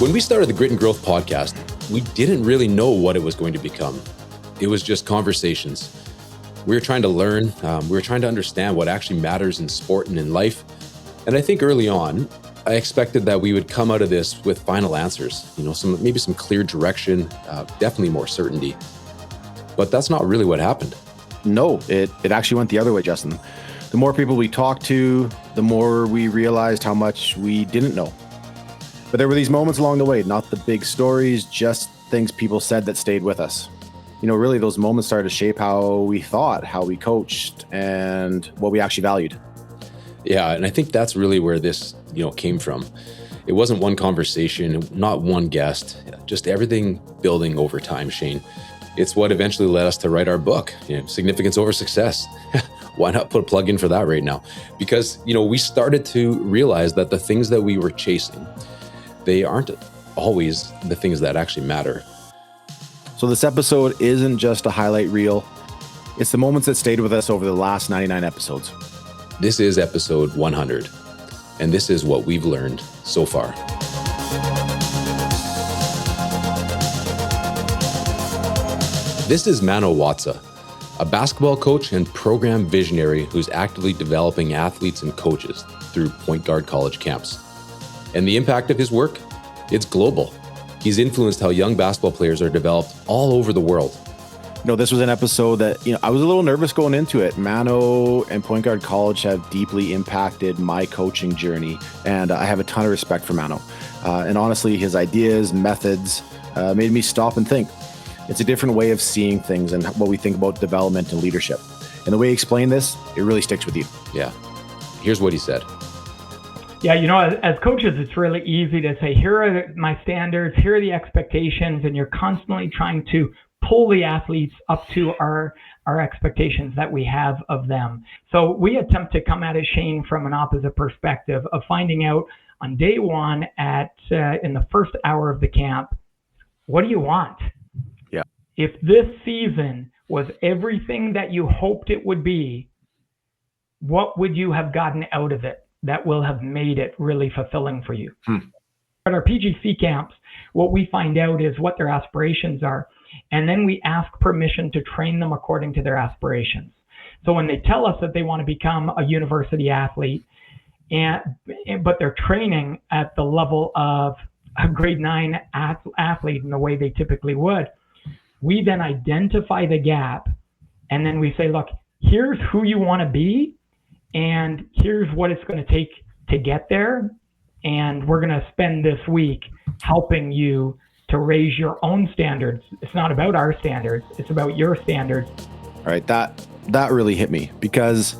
When we started the Grit and Growth podcast, we didn't really know what it was going to become. It was just conversations. We were trying to learn. We were trying to understand what actually matters in sport and in life. And I think early on, I expected that we would come out of this with final answers, maybe some clear direction, definitely more certainty. But that's not really what happened. No, it actually went the other way, Justin. The more people we talked to, the more we realized how much we didn't know. But there were these moments along the way, not the big stories, just things people said that stayed with us. Really those moments started to shape how we thought, how we coached, and what we actually valued. Yeah, and I think that's really where this, came from. It wasn't one conversation, not one guest, just everything building over time, Shane. It's what eventually led us to write our book, Significance Over Success. Why not put a plug in for that right now? Because, we started to realize that the things that we were chasing, they aren't always the things that actually matter. So this episode isn't just a highlight reel. It's the moments that stayed with us over the last 99 episodes. This is episode 100, and this is what we've learned so far. This is Mano Watsa, a basketball coach and program visionary who's actively developing athletes and coaches through Point Guard college camps. And the impact of his work? It's global. He's influenced how young basketball players are developed all over the world. This was an episode that, I was a little nervous going into it. Mano and Point Guard College have deeply impacted my coaching journey, and I have a ton of respect for Mano. And honestly, his ideas, methods made me stop and think. It's a different way of seeing things and what we think about development and leadership. And the way he explained this, it really sticks with you. Yeah. Here's what he said. Yeah, as coaches, it's really easy to say, here are my standards, here are the expectations, and you're constantly trying to pull the athletes up to our expectations that we have of them. So we attempt to come at it, Shane, from an opposite perspective of finding out on day one in the first hour of the camp, what do you want? Yeah. If this season was everything that you hoped it would be, what would you have gotten out of it that will have made it really fulfilling for you? At our PGC camps, what we find out is what their aspirations are. And then we ask permission to train them according to their aspirations. So when they tell us that they want to become a university athlete, but they're training at the level of a grade 9 athlete in the way they typically would, we then identify the gap. And then we say, look, here's who you want to be. And here's what it's going to take to get there. And we're going to spend this week helping you to raise your own standards. It's not about our standards. It's about your standards. All right. That really hit me, because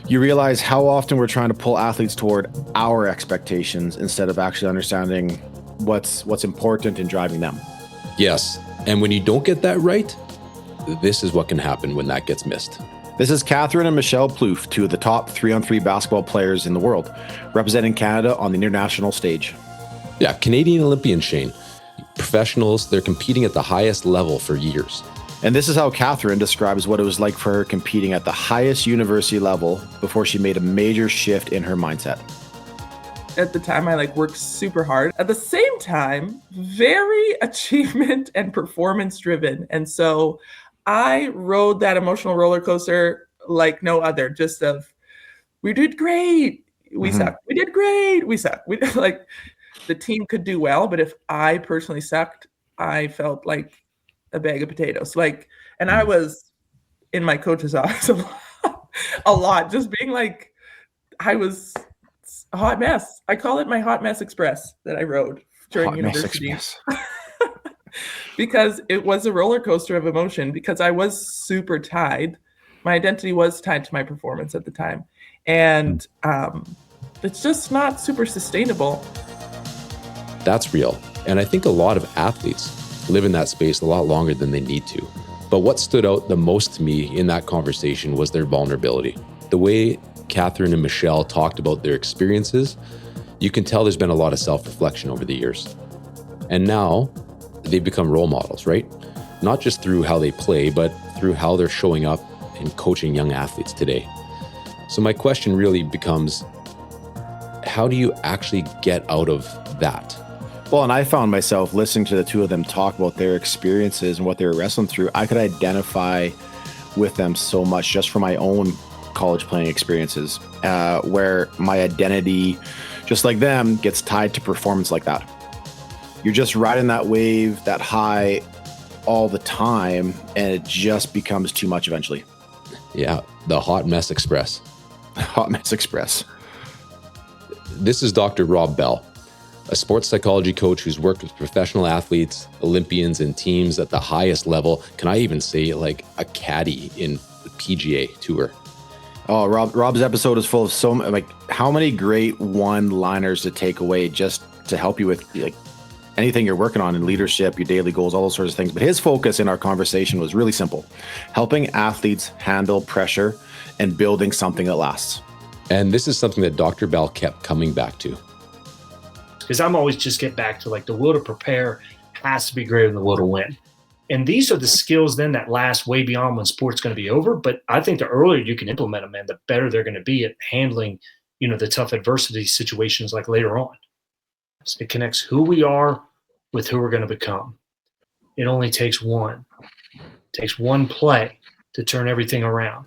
you realize how often we're trying to pull athletes toward our expectations instead of actually understanding what's important in driving them. Yes. And when you don't get that right, this is what can happen when that gets missed. This is Catherine and Michelle Plouffe, two of the top 3-on-3 basketball players in the world, representing Canada on the international stage. Yeah, Canadian Olympian, Shane. Professionals, they're competing at the highest level for years. And this is how Catherine describes what it was like for her competing at the highest university level before she made a major shift in her mindset. At the time, I worked super hard. At the same time, very achievement and performance driven. And so I rode that emotional roller coaster like no other, just of, we did great, we sucked, we did great, we sucked. The team could do well, but if I personally sucked, I felt like a bag of potatoes. And I was in my coach's office a lot, just being I was a hot mess. I call it my hot mess express that I rode during hot university. Because it was a roller coaster of emotion, because I was super tied. My identity was tied to my performance at the time. And it's just not super sustainable. That's real. And I think a lot of athletes live in that space a lot longer than they need to. But what stood out the most to me in that conversation was their vulnerability. The way Catherine and Michelle talked about their experiences, you can tell there's been a lot of self-reflection over the years. And now they've become role models, right? Not just through how they play, but through how they're showing up and coaching young athletes today. So my question really becomes, how do you actually get out of that? Well, and I found myself listening to the two of them talk about their experiences and what they were wrestling through. I could identify with them so much just from my own college playing experiences, where my identity, just like them, gets tied to performance like that. You're just riding that wave, that high all the time, and it just becomes too much eventually. Yeah, the hot mess express. Hot mess express. This is Dr. Rob Bell, a sports psychology coach who's worked with professional athletes, Olympians, and teams at the highest level. Can I even say like a caddy in the PGA Tour? Oh, Rob's episode is full of so like how many great one-liners to take away just to help you with like anything you're working on in leadership, your daily goals, all those sorts of things. But his focus in our conversation was really simple: helping athletes handle pressure and building something that lasts. And this is something that Dr. Bell kept coming back to. Because I'm always just get back to like the will to prepare has to be greater than the will to win. And these are the skills then that last way beyond when sport's going to be over. But I think the earlier you can implement them, man, the better they're going to be at handling, the tough adversity situations like later on. So it connects who we are with who we're going to become. It only takes one. It takes one play to turn everything around.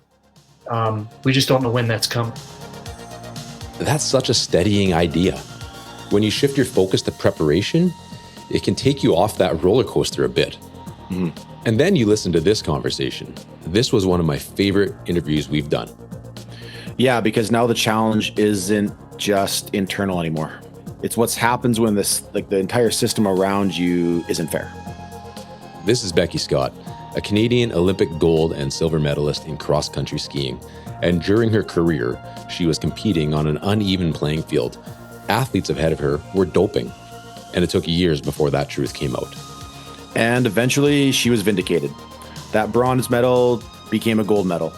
We just don't know when that's coming. That's such a steadying idea. When you shift your focus to preparation, it can take you off that roller coaster a bit. Mm-hmm. And then you listen to this conversation. This was one of my favorite interviews we've done. Yeah, because now the challenge isn't just internal anymore. It's what happens when the entire system around you isn't fair. This is Becky Scott, a Canadian Olympic gold and silver medalist in cross-country skiing. And during her career, she was competing on an uneven playing field. Athletes ahead of her were doping, and it took years before that truth came out. And eventually she was vindicated. That bronze medal became a gold medal.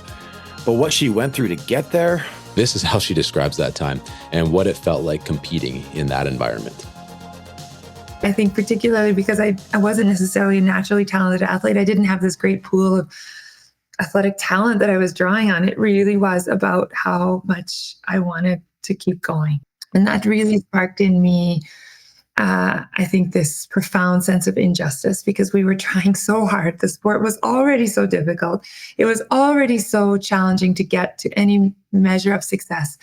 But what she went through to get there... This is how she describes that time and what it felt like competing in that environment. I think particularly because I wasn't necessarily a naturally talented athlete. I didn't have this great pool of athletic talent that I was drawing on. It really was about how much I wanted to keep going. And that really sparked in me, I think, this profound sense of injustice because we were trying so hard. The sport was already so difficult. It was already so challenging to get to any measure of success.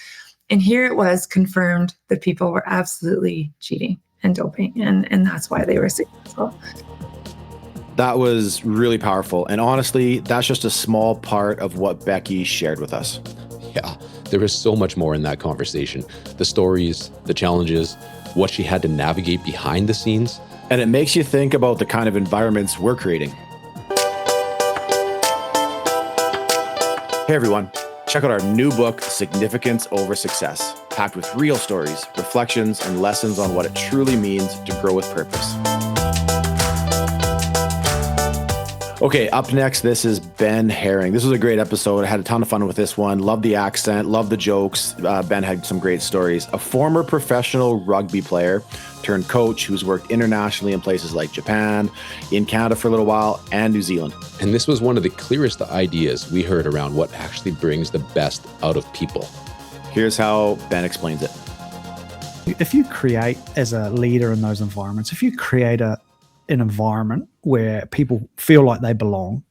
And here it was confirmed that people were absolutely cheating and doping. And that's why they were successful. That was really powerful. And honestly, that's just a small part of what Becky shared with us. Yeah, there was so much more in that conversation. The stories, the challenges, what she had to navigate behind the scenes. And it makes you think about the kind of environments we're creating. Hey everyone, check out our new book, Significance Over Success, packed with real stories, reflections, and lessons on what it truly means to grow with purpose. Okay, up next, this is Ben Herring. This was a great episode. I had a ton of fun with this one. Love the accent, love the jokes. Ben had some great stories. A former professional rugby player turned coach who's worked internationally in places like Japan, in Canada for a little while, and New Zealand. And this was one of the clearest ideas we heard around what actually brings the best out of people. Here's how Ben explains it. If you create, as a leader in those environments, if you create an environment where people feel like they belong,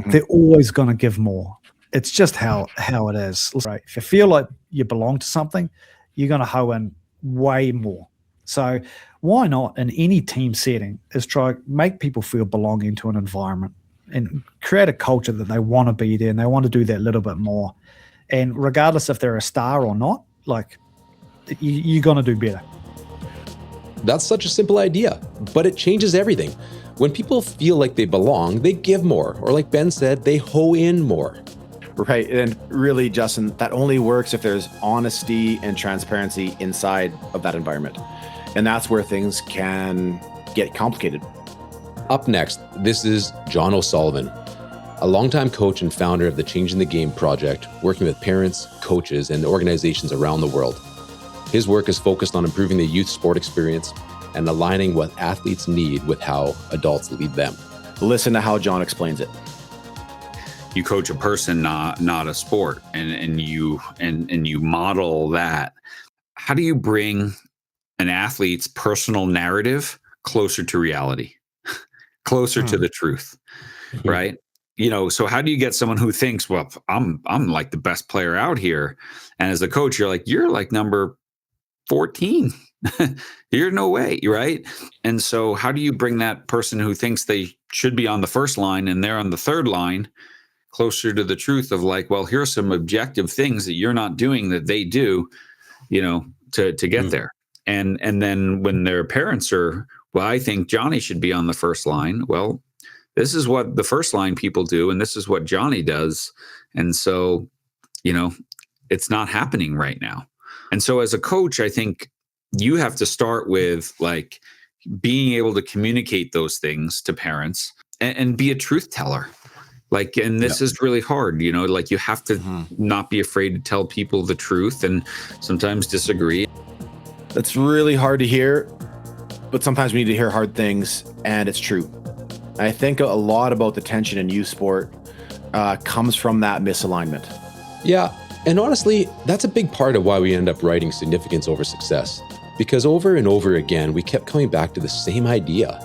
they're always going to give more. It's just how it is. Right? If you feel like you belong to something, you're going to hoe in way more. So why not in any team setting is try make people feel belonging to an environment and create a culture that they want to be there and they want to do that little bit more. And regardless if they're a star or not, like you're going to do better. That's such a simple idea, but it changes everything. When people feel like they belong, they give more, or like Ben said, they hoe in more. Right, and really, Justin, that only works if there's honesty and transparency inside of that environment. And that's where things can get complicated. Up next, this is John O'Sullivan, a longtime coach and founder of the Changing the Game project, working with parents, coaches, and organizations around the world. His work is focused on improving the youth sport experience and aligning what athletes need with how adults lead them. Listen to how John explains it. You coach a person, not a sport, and you model that. How do you bring an athlete's personal narrative closer to reality, closer to the truth, right? So how do you get someone who thinks, well, I'm like the best player out here, and as a coach, you're like number 14. You're no way, right? And so how do you bring that person who thinks they should be on the first line and they're on the third line closer to the truth of like, well, here's some objective things that you're not doing that they do, to get there. And then when their parents are, well, I think Johnny should be on the first line. Well, this is what the first line people do, and this is what Johnny does. And so, it's not happening right now. And so as a coach, I think you have to start with like being able to communicate those things to parents and be a truth teller. Like, and this is really hard, like you have to not be afraid to tell people the truth and sometimes disagree. That's really hard to hear, but sometimes we need to hear hard things, and it's true. I think a lot about the tension in youth sport comes from that misalignment. Yeah, and honestly, that's a big part of why we end up writing Significance Over Success. Because over and over again, we kept coming back to the same idea.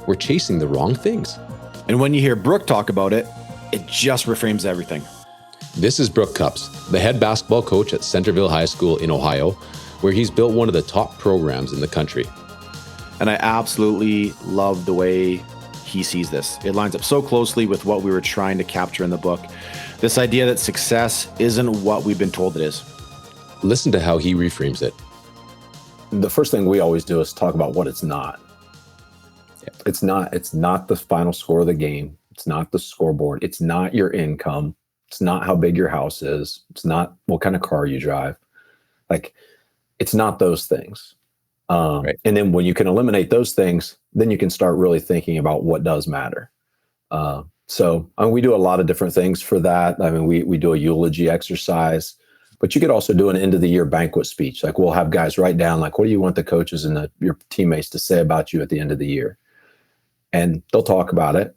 We're chasing the wrong things. And when you hear Brooke talk about it, it just reframes everything. This is Brooke Cups, the head basketball coach at Centerville High School in Ohio, where he's built one of the top programs in the country. And I absolutely love the way he sees this. It lines up so closely with what we were trying to capture in the book. This idea that success isn't what we've been told it is. Listen to how he reframes it. The first thing we always do is talk about what it's not. It's not the final score of the game. It's not the scoreboard. It's not your income. It's not how big your house is. It's not what kind of car you drive. Like, it's not those things. Right. And then when you can eliminate those things, then you can start really thinking about what does matter. So we do a lot of different things for that. I mean, we do a eulogy exercise, but you could also do an end of the year banquet speech. Like, we'll have guys write down, like, what do you want the coaches and your teammates to say about you at the end of the year? And they'll talk about it.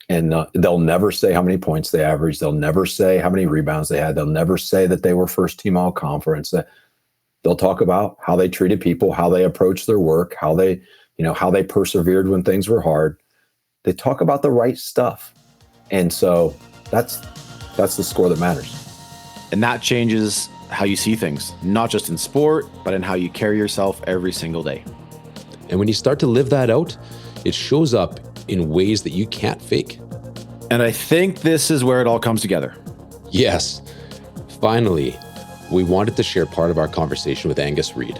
And they'll never say how many points they averaged. They'll never say how many rebounds they had. They'll never say that they were first team all conference. They'll talk about how they treated people, how they approached their work, how they persevered when things were hard. They talk about the right stuff. And so that's the score that matters. And that changes how you see things, not just in sport, but in how you carry yourself every single day. And when you start to live that out, it shows up in ways that you can't fake. And I think this is where it all comes together. Yes. Finally, we wanted to share part of our conversation with Angus Reid,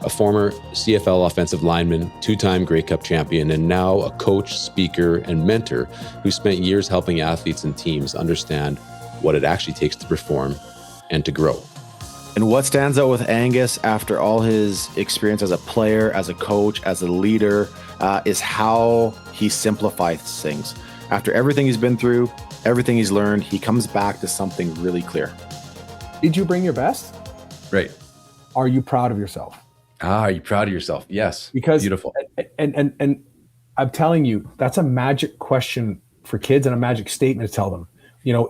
a former CFL offensive lineman, two-time Grey Cup champion, and now a coach, speaker, and mentor who spent years helping athletes and teams understand what it actually takes to perform and to grow. And what stands out with Angus after all his experience as a player, as a coach, as a leader, is how he simplifies things. After everything he's been through, everything he's learned, he comes back to something really clear. Did you bring your best? Right. Are you proud of yourself? Are you proud of yourself? Yes. Because beautiful. And I'm telling you, that's a magic question for kids and a magic statement to tell them.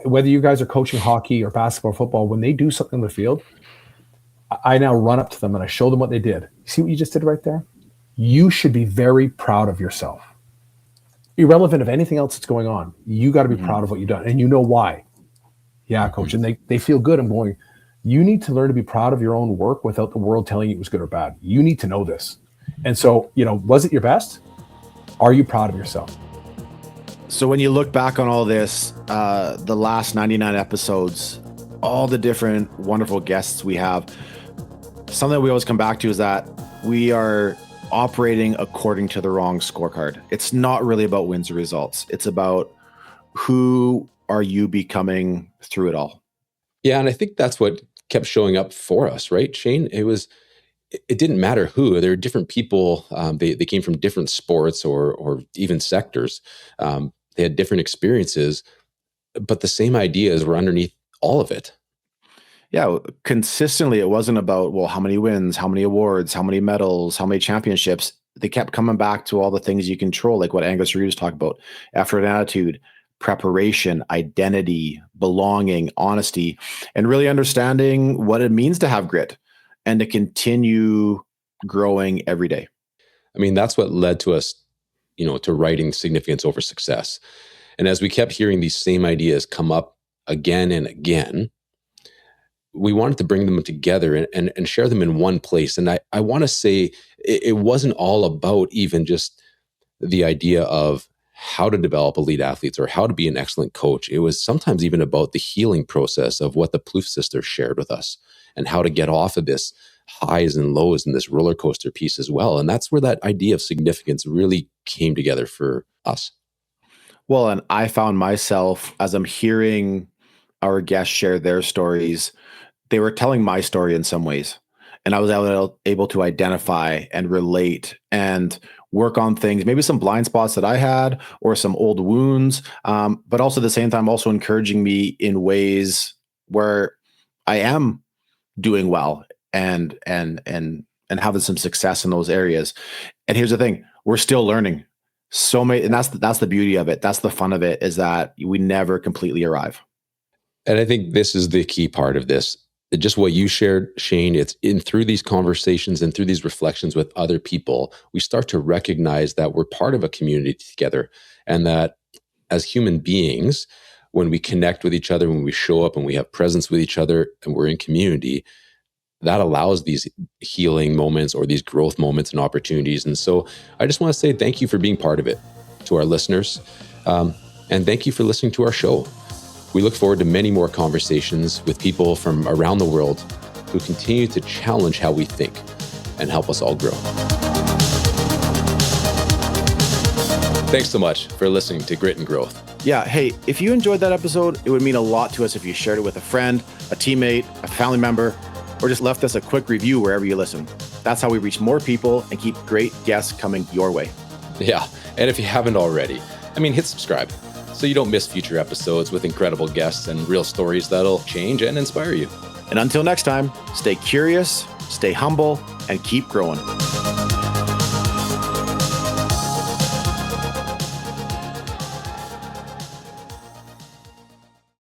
Whether you guys are coaching hockey or basketball or football, when they do something in the field, I now run up to them and I show them what they did. See what you just did right there? You should be very proud of yourself. Irrelevant of anything else that's going on. You got to be proud of what you've done. And you know why. Yeah, coach. And they feel good. I'm going, you need to learn to be proud of your own work without the world telling you it was good or bad. You need to know this. And so, was it your best? Are you proud of yourself? So when you look back on all this, the last 99 episodes, all the different wonderful guests we have, something that we always come back to is that we are operating according to the wrong scorecard. It's not really about wins or results. It's about who are you becoming through it all. Yeah, and I think that's what kept showing up for us, right, Shane? It didn't matter who. There were different people. They came from different sports or even sectors. They had different experiences, but the same ideas were underneath all of it. Yeah, consistently, it wasn't about, well, how many wins, how many awards, how many medals, how many championships. They kept coming back to all the things you control, like what Angus Reid was talking about: effort and attitude, preparation, identity, belonging, honesty, and really understanding what it means to have grit and to continue growing every day. I mean, that's what led to us, to writing Significance Over Success. And as we kept hearing these same ideas come up again and again, we wanted to bring them together and share them in one place. And I want to say it wasn't all about even just the idea of how to develop elite athletes or how to be an excellent coach. It was sometimes even about the healing process of what the Plouffe sisters shared with us and how to get off of this highs and lows and this roller coaster piece as well. And that's where that idea of significance really came together for us. Well, and I found myself, as I'm hearing our guests share their stories, they were telling my story in some ways. And I was able to identify and relate and work on things, maybe some blind spots that I had or some old wounds, but also at the same time, also encouraging me in ways where I am doing well and having some success in those areas. And here's the thing, we're still learning so many, and that's the beauty of it. That's the fun of it, is that we never completely arrive. And I think this is the key part of this. Just what you shared, Shane, it's through these conversations and through these reflections with other people, we start to recognize that we're part of a community together, and that as human beings, when we connect with each other, when we show up and we have presence with each other and we're in community, that allows these healing moments or these growth moments and opportunities. And so I just want to say thank you for being part of it to our listeners. And thank you for listening to our show. We look forward to many more conversations with people from around the world who continue to challenge how we think and help us all grow. Thanks so much for listening to Grit and Growth. Yeah. Hey, if you enjoyed that episode, it would mean a lot to us if you shared it with a friend, a teammate, a family member, or just left us a quick review wherever you listen. That's how we reach more people and keep great guests coming your way. Yeah. And if you haven't already, hit subscribe so you don't miss future episodes with incredible guests and real stories that'll change and inspire you. And until next time, stay curious, stay humble, and keep growing.